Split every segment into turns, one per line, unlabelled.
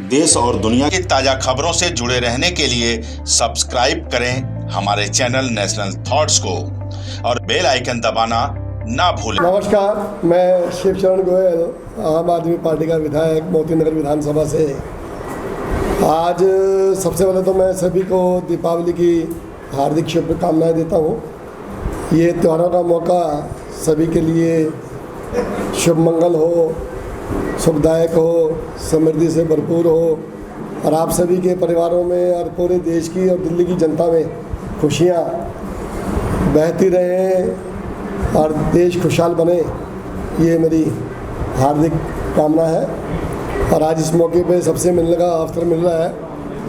देश और दुनिया की ताज़ा खबरों से जुड़े रहने के लिए सब्सक्राइब करें हमारे चैनल नेशनल थॉट्स को और बेल आइकन दबाना ना भूलें।
नमस्कार, मैं शिवचरण गोयल, आम आदमी पार्टी का विधायक मोती नगर विधानसभा से। आज सबसे पहले तो मैं सभी को दीपावली की हार्दिक शुभकामनाएं देता हूं। ये त्योहारों का मौका सभी के लिए शुभ मंगल हो, सुखदायक हो, समृद्धि से भरपूर हो और आप सभी के परिवारों में और पूरे देश की और दिल्ली की जनता में खुशियाँ बहती रहें और देश खुशहाल बने, ये मेरी हार्दिक कामना है। और आज इस मौके पे सबसे मिलने का अवसर मिल रहा है,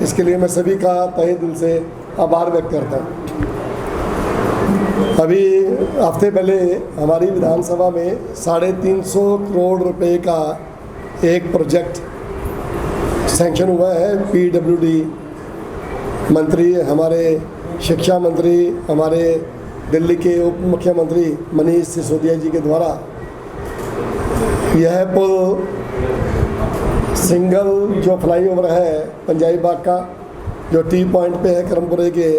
इसके लिए मैं सभी का तहे दिल से आभार व्यक्त करता हूँ। अभी हफ्ते पहले हमारी विधानसभा में 350 करोड़ रुपए का एक प्रोजेक्ट सैंक्शन हुआ है। पीडब्ल्यूडी मंत्री, हमारे शिक्षा मंत्री, हमारे दिल्ली के उप मुख्यमंत्री मनीष सिसोदिया जी के द्वारा यह पुल सिंगल जो फ्लाईओवर है पंजाबी बाग का, जो टी पॉइंट पे है करमपुरे के,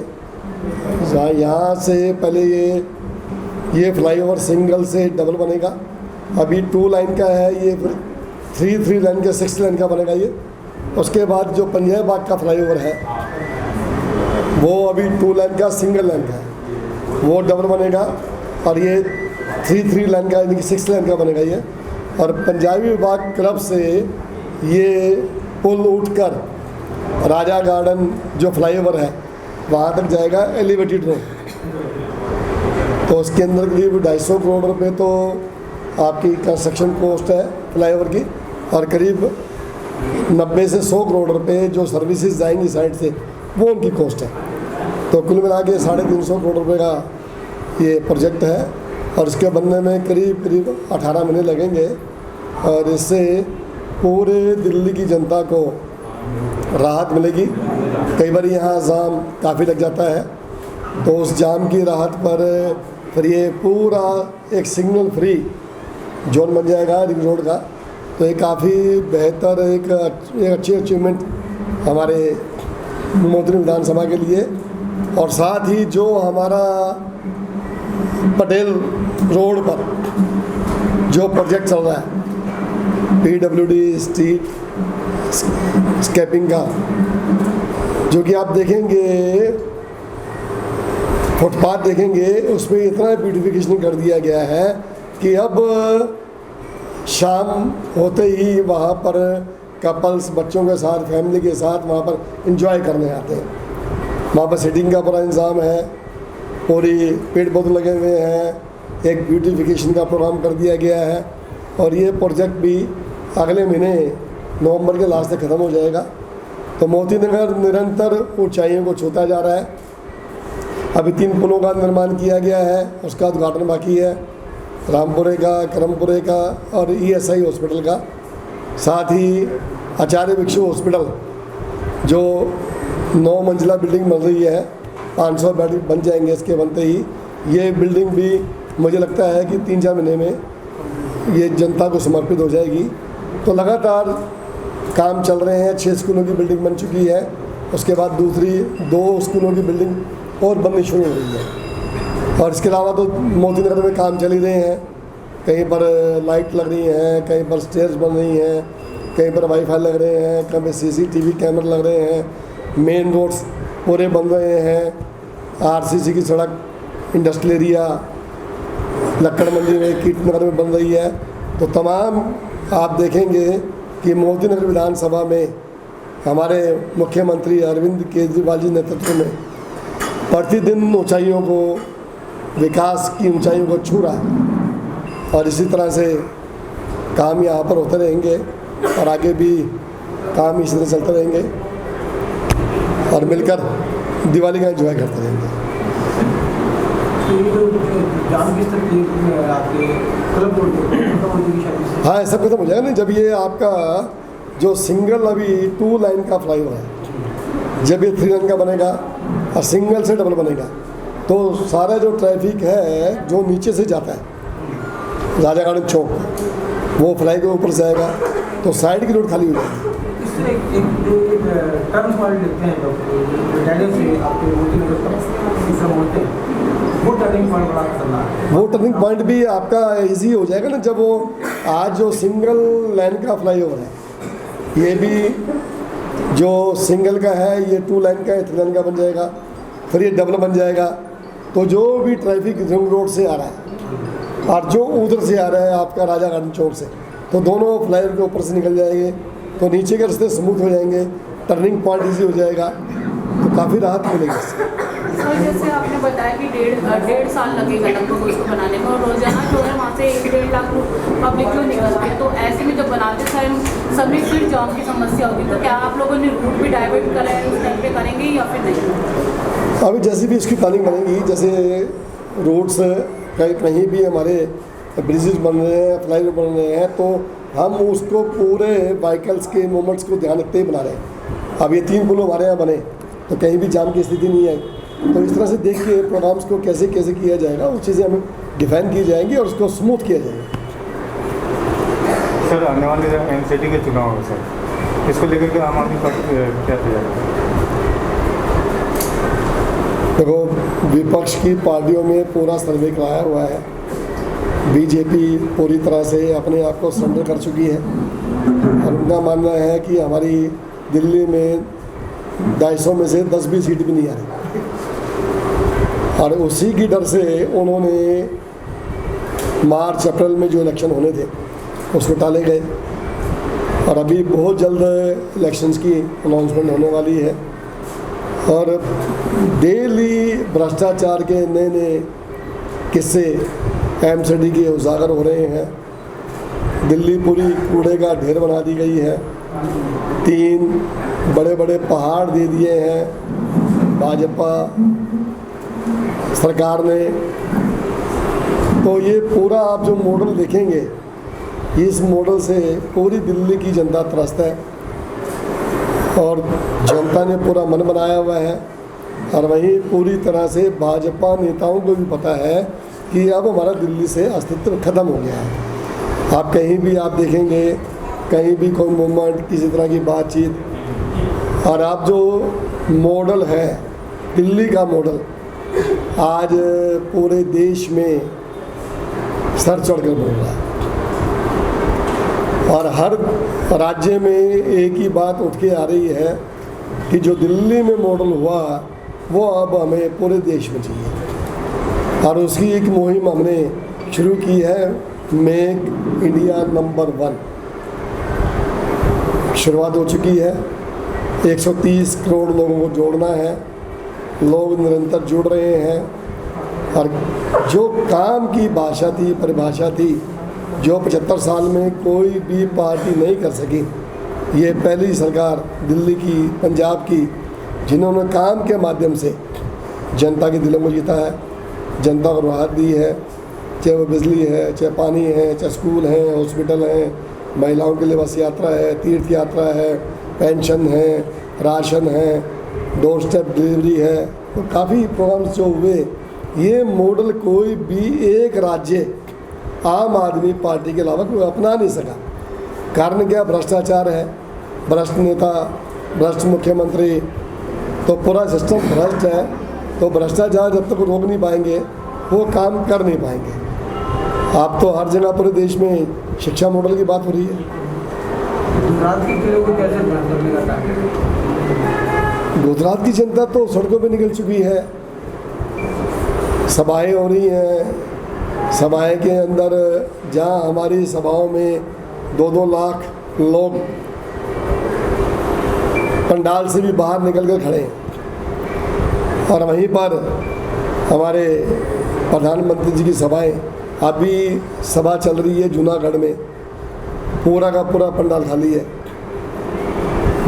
यहाँ से पहले ये फ्लाईओवर सिंगल से डबल बनेगा। अभी 2 लाइन का है, ये फिर 3 लाइन का 6 लाइन का बनेगा ये। उसके बाद जो पंजाबी बाग का फ्लाईओवर है वो अभी 2 लाइन का सिंगल लाइन का है, वो डबल बनेगा और ये 3 लाइन का यानी कि 6 लाइन का बनेगा ये। और पंजाबी बाग क्लब से ये पुल उठकर राजा गार्डन जो फ्लाईओवर है वहाँ तक जाएगा, एलिवेटेड रोड। तो उसके अंदर करीब 250 करोड़ रुपए तो आपकी कंस्ट्रक्शन कॉस्ट है फ्लाईओवर की, और करीब 90 से 100 करोड़ रुपए जो सर्विसेज जाएंगी साइड से वो उनकी कॉस्ट है। तो कुल मिला के 350 करोड़ रुपए का ये प्रोजेक्ट है और इसके बनने में करीब 18 महीने लगेंगे। और इससे पूरे दिल्ली की जनता को राहत मिलेगी। कई बार यहाँ जाम काफ़ी लग जाता है, तो उस जाम की राहत पर फिर ये पूरा एक सिग्नल फ्री जोन बन जाएगा रिंग रोड का। तो ये काफ़ी बेहतर एक अच्छी अचीवमेंट हमारे मोती विधानसभा के लिए। और साथ ही जो हमारा पटेल रोड पर जो प्रोजेक्ट चल रहा है पीडब्ल्यूडी स्ट्रीट स्केपिंग का, जो कि आप देखेंगे फुटपाथ देखेंगे, उसमें इतना ब्यूटिफिकेशन कर दिया गया है कि अब शाम होते ही वहाँ पर कपल्स बच्चों के साथ, फैमिली के साथ वहाँ पर एंजॉय करने आते हैं। वहाँ पर सीटिंग का पूरा इंतज़ाम है, पूरी पेड़ पौधे लगे हुए हैं, एक ब्यूटिफिकेशन का प्रोग्राम कर दिया गया है। और ये प्रोजेक्ट भी अगले महीने नवंबर के लास्ट तक ख़त्म हो जाएगा। तो मोती नगर निरंतर ऊंचाइयों को छूता जा रहा है। अभी 3 पुलों का निर्माण किया गया है, उसका उद्घाटन बाकी है, रामपुरे का, करमपुरे का और ESI हॉस्पिटल का। साथ ही आचार्य भिक्षु हॉस्पिटल जो 9 मंजिला बिल्डिंग बन रही है, 500 बेड बन जाएंगे इसके बनते ही। ये बिल्डिंग भी मुझे लगता है कि 3-4 महीने में ये जनता को समर्पित हो जाएगी। तो लगातार काम चल रहे हैं। 6 स्कूलों की बिल्डिंग बन चुकी है, उसके बाद दूसरी 2 स्कूलों की बिल्डिंग और बननी शुरू हो रही है। और इसके अलावा तो मोती नगर में काम चल ही रहे हैं, कहीं पर लाइट लग रही हैं, कहीं पर स्टेयर्स बन रही हैं, कहीं पर वाईफाई लग रहे हैं, कहीं पर CCTV कैमरे लग रहे हैं, मेन रोड्स पूरे बन रहे हैं, RCC की सड़क इंडस्ट्रियल एरिया लक्कड़ मंडी में, कीर्तनगर में बन रही है। तो तमाम आप देखेंगे कि मोती नगर विधानसभा में हमारे मुख्यमंत्री अरविंद केजरीवाल जी नेतृत्व में प्रतिदिन ऊंचाइयों को, विकास की ऊंचाइयों को छू रहा है। और इसी तरह से काम यहाँ पर होते रहेंगे और आगे भी काम इसी तरह चलते रहेंगे और मिलकर दिवाली का एंजॉय करते रहेंगे। हाँ, सब खत्म हो जाएगा नहीं जब ये आपका जो सिंगल अभी 2 लाइन का फ्लाईओवर है, जब ये 3 लाइन का बनेगा और सिंगल से डबल बनेगा, तो सारा जो ट्रैफिक है जो नीचे से जाता है राजा गार्डन चौक, वो फ्लाई के ऊपर से आएगा तो साइड की रोड खाली हो जाएगी।
से एक टर्म्स वाले लिखते हैं लोग डायरेक्ट से आपके मोदी नगर पर इस सब होते हैं, वो टर्निंग पॉइंट बड़ा खतरनाक है।
वो टर्निंग पॉइंट भी आपका इजी हो जाएगा ना, जब वो आज जो सिंगल लाइन का फ्लाईओवर है, ये भी जो सिंगल का है ये 2 लाइन का है, 3 लाइन का बन जाएगा, फिर ये डबल बन जाएगा। तो जो भी ट्रैफिक रिंग रोड से आ रहा है और जो उधर से आ रहा है आपका राजा गार्डन चौक से, तो दोनों फ्लाईओवर के ऊपर से निकल जाएंगे, तो नीचे के रास्ते स्मूथ हो जाएंगे, टर्निंग पॉइंट इजी हो जाएगा, तो काफ़ी राहत मिलेगी इससे।
सर जैसे आपने बताया कि डेढ़ साल लगेगा लगभग उसको बनाने में, और रोजाना जो है वहाँ से 1-1.5 लाख पब्लिक जो निकलती है, तो ऐसे में जब बनाते टाइम सभी फिर जाम की समस्या होगी, तो क्या आप लोगों ने रूट भी डाइवर्ट करा है, उस टाइम पे करेंगे या फिर नहीं?
अभी जैसे भी इसकी प्लानिंग बनेगी, जैसे रोड्स कहीं भी हमारे ब्रिजेज बन रहे हैं, फ्लाईओवर बन रहे हैं, तो हम उसको पूरे व्हीकल्स के मूवमेंट्स को ध्यान रखते ही बना रहे हैं। अब ये 3 पुल हमारे यहाँ बने तो कहीं भी जाम की स्थिति नहीं आई, तो इस तरह से देख के प्रोग्राम्स को कैसे कैसे किया जाएगा वो चीज़ें हमें डिफाइन की जाएंगी और उसको स्मूथ किया जाएगा।
सर आने वाले एनसीटी के चुनाव है सर, इसको लेकर के आम आदमी पार्टी क्या तैयारी है?
देखो, विपक्ष की पार्टियों में पूरा सर्वे कराया हुआ है, बीजेपी पूरी तरह से अपने आप को सरेंडर कर चुकी है और उनका मानना है कि हमारी दिल्ली में 250 में से 10 भी सीट भी नहीं आ रही, और उसी की डर से उन्होंने मार्च अप्रैल में जो इलेक्शन होने थे उसको टाले गए, और अभी बहुत जल्द इलेक्शंस की अनाउंसमेंट होने वाली है, और डेली भ्रष्टाचार के नए नए किस्से एमसीडी के उजागर हो रहे हैं। दिल्ली पूरी कूड़े का ढेर बना दी गई है, 3 बड़े बड़े पहाड़ दे दिए हैं भाजपा सरकार ने। तो ये पूरा आप जो मॉडल देखेंगे, इस मॉडल से पूरी दिल्ली की जनता त्रस्त है और जनता ने पूरा मन बनाया हुआ है, और वहीं पूरी तरह से भाजपा नेताओं को भी पता है कि अब हमारा दिल्ली से अस्तित्व खत्म हो गया है। आप कहीं भी आप देखेंगे, कहीं भी कोई मूवमेंट, किसी तरह की बातचीत, और आप जो मॉडल है दिल्ली का मॉडल आज पूरे देश में सर चढ़ कर बोल रहा है, और हर राज्य में एक ही बात उठ के आ रही है कि जो दिल्ली में मॉडल हुआ वो अब हमें पूरे देश में चाहिए, और उसकी एक मुहिम हमने शुरू की है, मेक इंडिया नंबर 1। शुरुआत हो चुकी है, 130 करोड़ लोगों को जोड़ना है, लोग निरंतर जुड़ रहे हैं, और जो काम की भाषा थी, परिभाषा थी, जो 75 साल में कोई भी पार्टी नहीं कर सकी, ये पहली सरकार दिल्ली की, पंजाब की, जिन्होंने काम के माध्यम से जनता के दिलों को जीता है, जनता को राहत दी है, चाहे वो बिजली है, चाहे पानी है, चाहे स्कूल हैं, हॉस्पिटल हैं, महिलाओं के लिए बस यात्रा है, तीर्थ यात्रा है, पेंशन है, राशन है, डोर स्टेप डिलीवरी है। तो काफ़ी प्रोग्राम्स जो हुए, ये मॉडल कोई भी एक राज्य आम आदमी पार्टी के अलावा कोई अपना नहीं सका। कारण क्या? भ्रष्टाचार है, भ्रष्ट नेता, भ्रष्ट मुख्यमंत्री, तो पूरा सिस्टम भ्रष्ट है। तो भ्रष्टाचार जब तक रोक नहीं पाएंगे वो काम कर नहीं पाएंगे। आप तो हर जगह पूरे देश में शिक्षा मॉडल की बात हो रही है।
गुजरात की किले को कैसे बंद करने का टारगेट?
गुजरात की जनता तो सड़कों पे निकल चुकी है, सभाएं हो रही हैं, सभाएं के अंदर जहां हमारी सभाओं में 2-2 लाख लोग पंडाल से भी बाहर निकल कर खड़े हैं, और वहीं पर हमारे प्रधानमंत्री जी की सभाएं, अभी सभा चल रही है जूनागढ़ में, पूरा का पूरा पंडाल खाली है।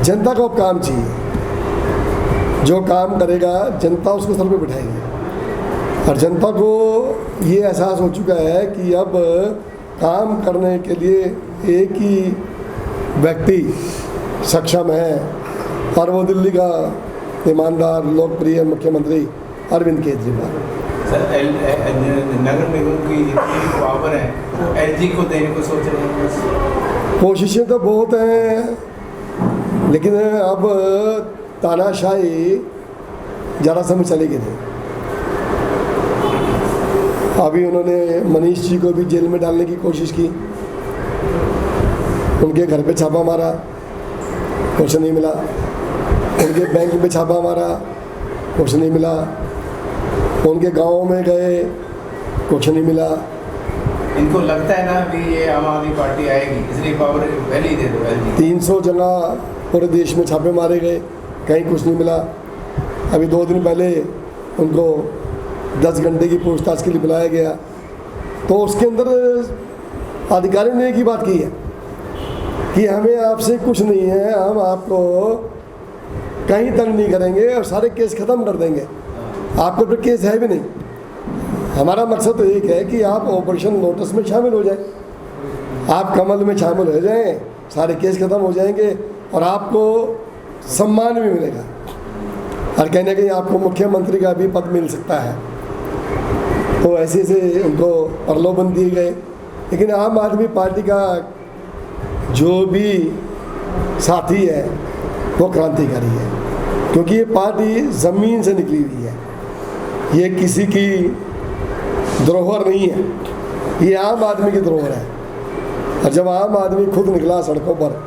जनता को अब काम चाहिए, जो काम करेगा जनता उसको सर पे बिठाएगी, और जनता को ये एहसास हो चुका है कि अब काम करने के लिए एक ही व्यक्ति सक्षम है, और वो दिल्ली का ईमानदार लोकप्रिय मुख्यमंत्री अरविंद केजरीवाल।
सर नगर निगम की इतनी पावर है, एलजी को देने को सोच रहे हैं?
कोशिशें तो बहुत हैं, लेकिन अब तानाशाही ज़्यादा समय चलेगी नहीं। अभी उन्होंने मनीष जी को भी जेल में डालने की कोशिश की, उनके घर पे छापा मारा, कुछ नहीं मिला। उनके बैंक में छापा मारा, कुछ नहीं मिला। उनके गाँव में गए, कुछ नहीं मिला।
इनको लगता है ना भी ये आम आदमी पार्टी आएगी, इसलिए पावर पहले ही दे दो, पहले
300 जगह पूरे देश में छापे मारे गए, कहीं कुछ नहीं मिला। अभी 2 दिन पहले उनको 10 घंटे की पूछताछ के लिए बुलाया गया, तो उसके अंदर अधिकारी ने एक ही बात की है कि हमें आपसे कुछ नहीं है, हम आपको कहीं तंग नहीं करेंगे और सारे केस ख़त्म कर देंगे। आपके ऊपर केस है भी नहीं। हमारा मकसद तो एक है कि आप ऑपरेशन लोटस में शामिल हो जाएं, आप कमल में शामिल हो जाएं, सारे केस ख़त्म हो जाएंगे और आपको सम्मान भी मिलेगा और कहीं ना कहीं आपको मुख्यमंत्री का भी पद मिल सकता है। तो ऐसे से उनको प्रलोभन दिए गए। लेकिन आम आदमी पार्टी का जो भी साथी है वो क्रांतिकारी है, क्योंकि ये पार्टी ज़मीन से निकली हुई है, ये किसी की धरोहर नहीं है, ये आम आदमी की धरोहर है। और जब आम आदमी खुद निकला सड़कों पर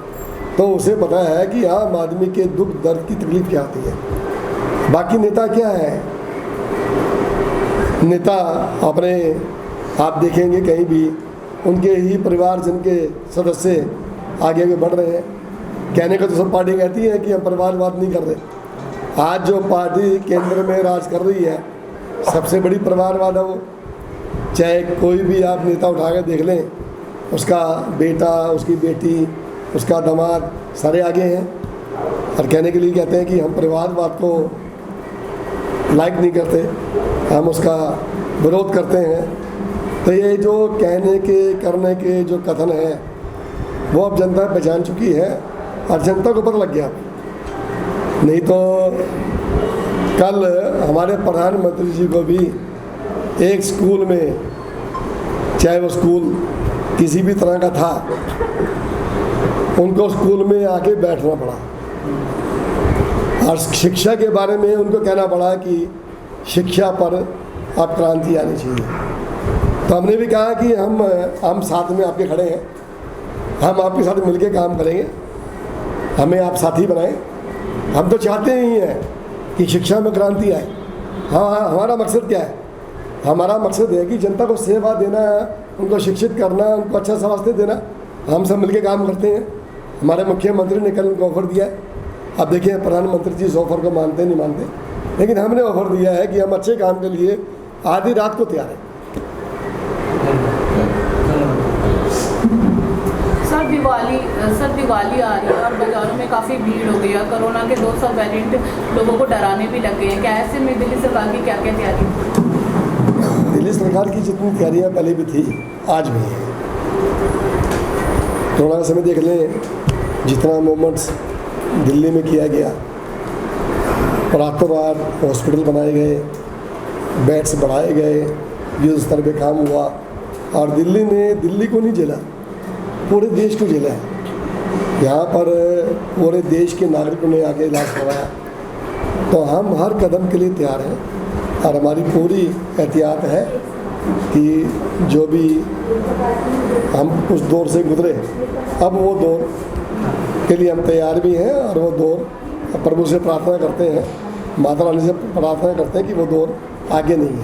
तो उसे पता है कि आम आदमी के दुख दर्द की तकलीफ क्या होती है। बाकी नेता क्या है, नेता अपने आप देखेंगे कहीं भी उनके ही परिवारजन के सदस्य आगे आगे बढ़ रहे हैं। कहने को तो सब पार्टी कहती है कि हम परिवारवाद नहीं कर रहे। आज जो पार्टी केंद्र में राज कर रही है सबसे बड़ी परिवारवाद है वो। चाहे कोई भी आप नेता उठा कर देख लें, उसका बेटा, उसकी बेटी, उसका दामाद सारे आगे हैं और कहने के लिए कहते हैं कि हम परिवारवाद को लाइक नहीं करते, हम उसका विरोध करते हैं। तो ये जो कहने के करने के जो कथन है वो अब जनता पहचान चुकी है और जनता को पता लग गया। नहीं तो कल हमारे प्रधानमंत्री जी को भी एक स्कूल में, चाहे वो स्कूल किसी भी तरह का था, उनको स्कूल में आके बैठना पड़ा और शिक्षा के बारे में उनको कहना पड़ा कि शिक्षा पर अब क्रांति आनी चाहिए। तो हमने भी कहा कि हम साथ में आपके खड़े हैं, हम आपके साथ मिलकर काम करेंगे, हमें आप साथी बनाएं। हम तो चाहते ही हैं कि शिक्षा में क्रांति आए। हाँ, हमारा मकसद क्या है? हमारा मकसद है कि जनता को सेवा देना, उनको शिक्षित करना, उनको अच्छा स्वास्थ्य देना। हम सब मिलकर काम करते हैं। हमारे मुख्यमंत्री ने कल उनको ऑफ़र दिया है। अब देखिए प्रधानमंत्री जी इस ऑफ़र को मानते नहीं मानते, लेकिन हमने ऑफ़र दिया है कि हम अच्छे काम के लिए आधी रात को तैयार हैं।
सर दिवाली आ रही है और बाज़ारों में काफ़ी भीड़ हो गई है। कोरोना के 200 वेरिएंट लोगों को डराने भी लग गए हैं। क्या ऐसे में दिल्ली सरकार की क्या क्या तैयारी?
दिल्ली सरकार की जितनी तैयारियां पहले भी थी आज भी है। कोरोना का समय देख लें, जितना मूवमेंट्स दिल्ली में किया गया, रातों रात हॉस्पिटल बनाए गए, बेड्स बढ़ाए गए, युद्ध स्तर पे काम हुआ और दिल्ली ने दिल्ली को नहीं झेला, पूरे देश को झेला है। यहाँ पर पूरे देश के नागरिकों ने आके इलाज करवाया। तो हम हर कदम के लिए तैयार हैं और हमारी पूरी एहतियात है कि जो भी हम उस दौर से गुजरे, अब वो दौर के लिए हम तैयार भी हैं और वो दौर प्रभु से प्रार्थना करते हैं, माता रानी से प्रार्थना करते हैं कि वो दौर आगे नहीं है।